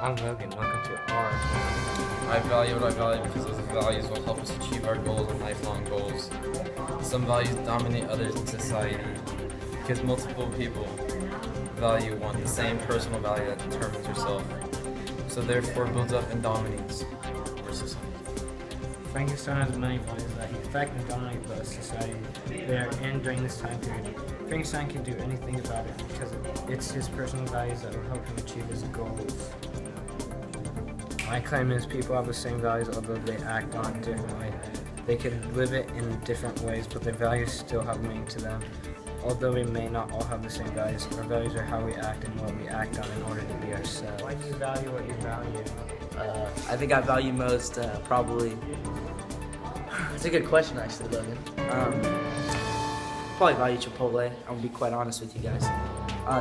I'm Logan. Welcome to our. I value what I value because those values will help us achieve our goals and lifelong goals. Some values dominate others in society because multiple people value one, the same personal value that determines yourself. So therefore builds up and dominates our society. Frankenstein has many values that affect and dominate the society they are in during this time period. Frankenstein can do anything about it because it's his personal values that will help him achieve his goals. My claim is people have the same values although they act on it differently. They can live it in different ways, but their values still have meaning to them. Although we may not all have the same values, our values are how we act and what we act on in order to be ourselves. Why do you value what you value? I think I value most probably. It's a good question, actually, Logan. Probably value Chipotle. I'm gonna be quite honest with you guys.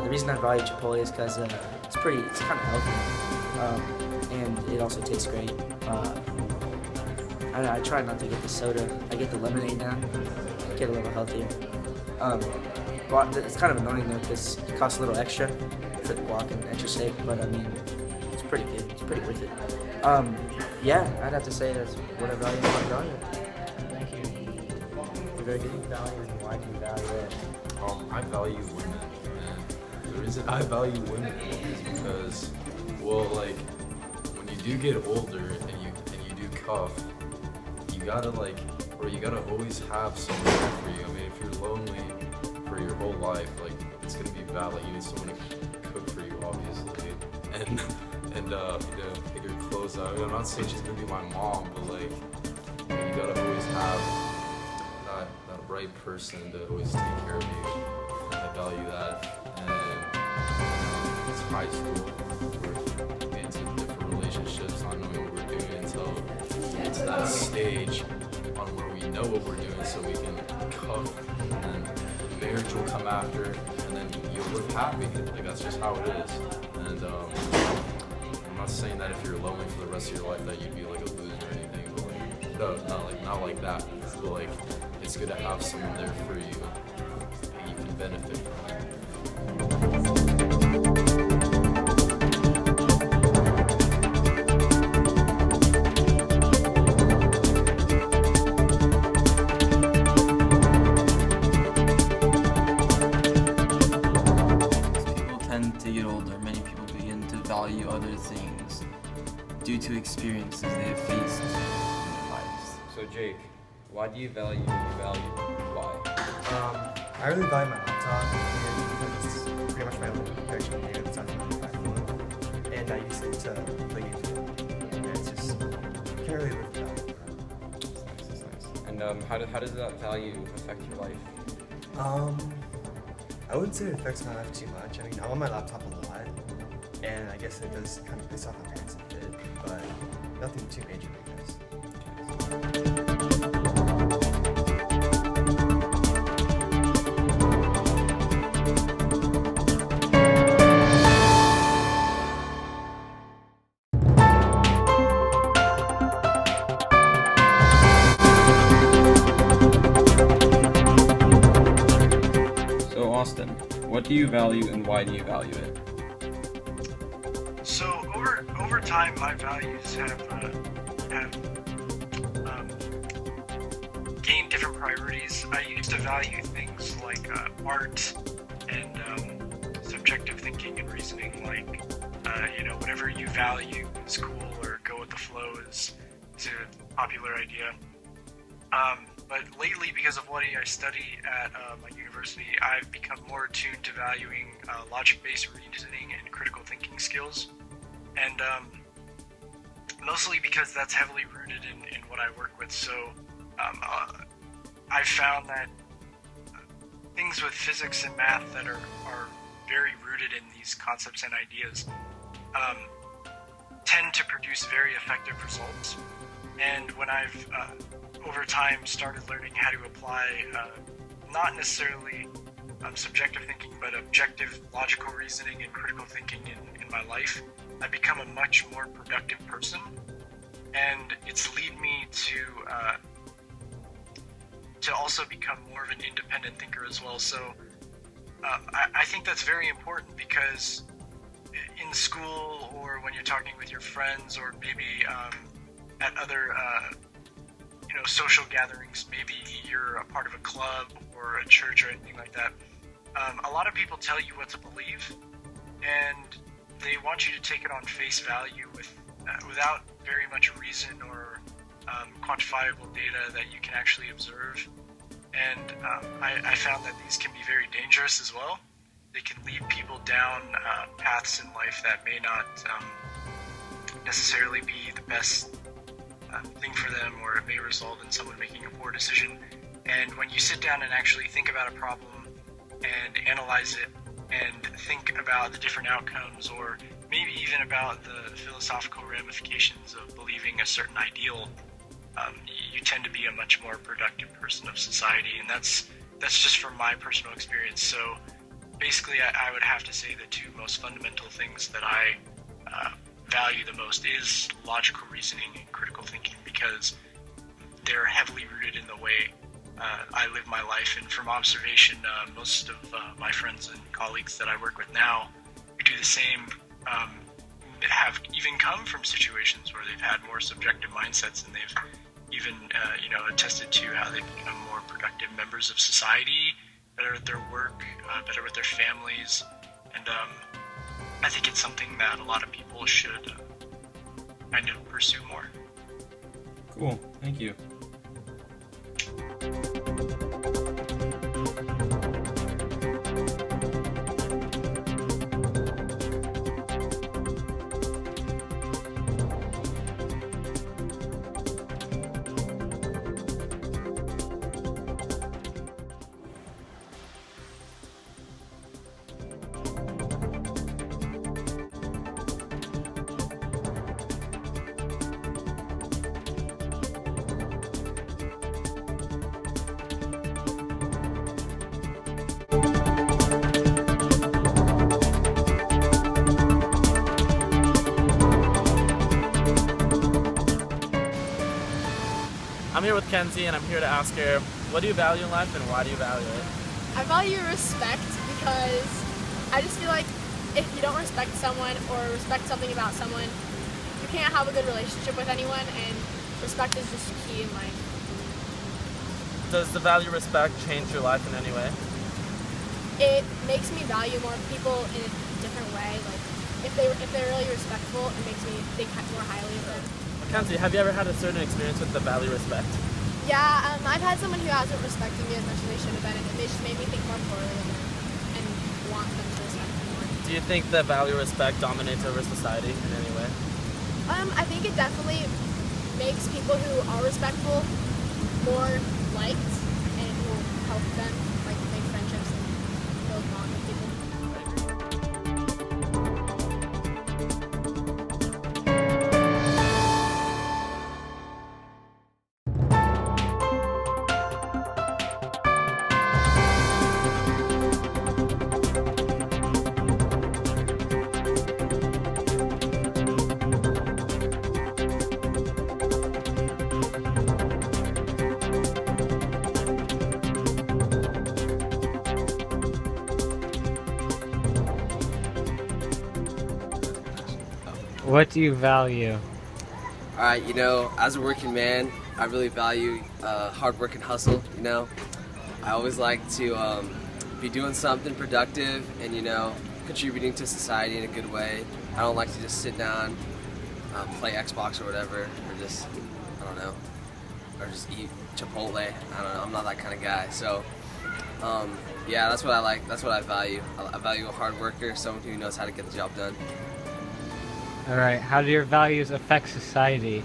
The reason I value Chipotle is because it's kind of healthy, and it also tastes great. I try not to get the soda. I get the lemonade now. Get a little healthier. But it's kind of annoying though because it costs a little extra for the guac and extra steak, but I mean, it's pretty good. It's pretty worth it. Yeah, I'd have to say that's what I value and what I value. Thank you. What do you value and why do you value it? I value women, and the reason I value women is because, well, like, when you do get older and you do cuff, you gotta always have someone there for you. I mean, if you're lonely for your whole life, like, it's gonna be bad. Like, you need someone to cook for you, obviously, and pick your clothes out. I'm not saying she's gonna be my mom, but like, you gotta always have that right person to always take care of you. And I value that. And it's high school. We're getting into different relationships, not knowing what we're doing until we get to that stage on where we know what we're doing, so we can cuff, and then marriage will come after, and then you'll live happy. Like, that's just how it is. And I'm not saying that if you're lonely for the rest of your life that you'd be like a loser or anything, but like, no, not like that. But like, it's good to have someone there for you that you can benefit from. To get older, many people begin to value other things due to experiences they have faced in their lives. So Jake, why do you value what you value? Why? I really value my laptop because it's pretty much my only connection to data besides my iPhone, and I use it to play games. And it's just can't really live without it. That's nice. And how does that value affect your life? I wouldn't say it affects my life too much. I mean, I'm on my laptop a lot, and I guess it does kind of piss off my parents a bit, but nothing too major, I guess. Austin, what do you value and why do you value it? So over time, my values have gained different priorities. I used to value things like art and subjective thinking and reasoning, like whatever you value is cool or go with the flow is a popular idea. But lately, because of what I study at my university, I've become more attuned to valuing logic-based reasoning and critical thinking skills. And mostly because that's heavily rooted in what I work with. So I've found that things with physics and math that are very rooted in these concepts and ideas tend to produce very effective results. And when I've over time started learning how to apply not necessarily subjective thinking, but objective logical reasoning and critical thinking in my life, I've become a much more productive person, and it's led me to also become more of an independent thinker as well. So I think that's very important because in school or when you're talking with your friends or maybe at other social gatherings, maybe you're a part of a club or a church or anything like that, a lot of people tell you what to believe, and they want you to take it on face value without very much reason or quantifiable data that you can actually observe. And I found that these can be very dangerous as well. They can lead people down paths in life that may not necessarily be the best thing for them, or it may result in someone making a poor decision. And when you sit down and actually think about a problem and analyze it and think about the different outcomes, or maybe even about the philosophical ramifications of believing a certain ideal, you tend to be a much more productive person of society. And that's just from my personal experience. So basically, I would have to say the two most fundamental things that I value the most is logical reasoning and critical thinking, because they're heavily rooted in the way I live my life. And from observation, most of my friends and colleagues that I work with now who do the same have even come from situations where they've had more subjective mindsets, and they've even attested to how they've become more productive members of society, better at their work, better with their families. And I think it's something that a lot of people should kind of pursue more. Cool, thank you. I'm here with Kenzie, and I'm here to ask her, what do you value in life and why do you value it? I value respect because I just feel like if you don't respect someone or respect something about someone, you can't have a good relationship with anyone, and respect is just key in life. Does the value respect change your life in any way? It makes me value more people in a different way. Like if they're really respectful, it makes me think more highly of them. Kenzie, have you ever had a certain experience with the value respect? Yeah, I've had someone who hasn't respected me as much as they should have been, and it just made me think more poorly of them and want them to respect me more. Do you think that value respect dominates over society in any way? I think it definitely makes people who are respectful more liked, and will help them like make friendships and build bonds with people. What do you value? Alright, as a working man, I really value hard work and hustle, I always like to be doing something productive and, contributing to society in a good way. I don't like to just sit down, play Xbox or whatever, or just, or just eat Chipotle. I don't know, I'm not that kind of guy. So, yeah, that's what I like, that's what I value. I value a hard worker, someone who knows how to get the job done. Alright, how do your values affect society?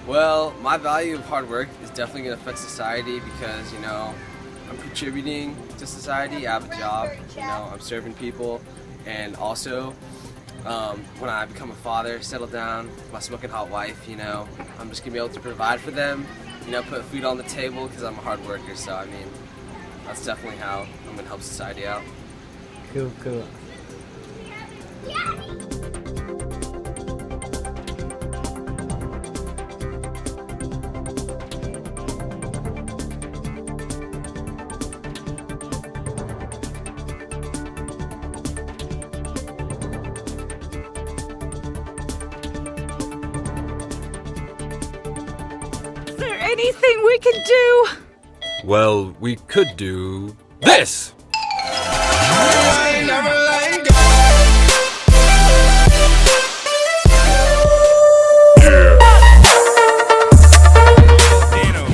Well, my value of hard work is definitely going to affect society because, I'm contributing to society. I have a job, I'm serving people. And also, when I become a father, settle down, my smoking hot wife, I'm just going to be able to provide for them, put food on the table because I'm a hard worker. So, that's definitely how I'm going to help society out. Cool. anything we can do? Well, we could do this!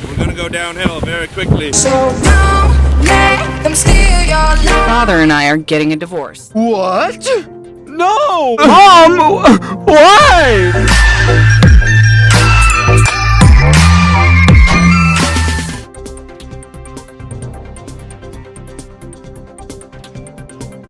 We're gonna go downhill very quickly. So don't let them steal your love. Your father and I are getting a divorce. What? No! Mom! What?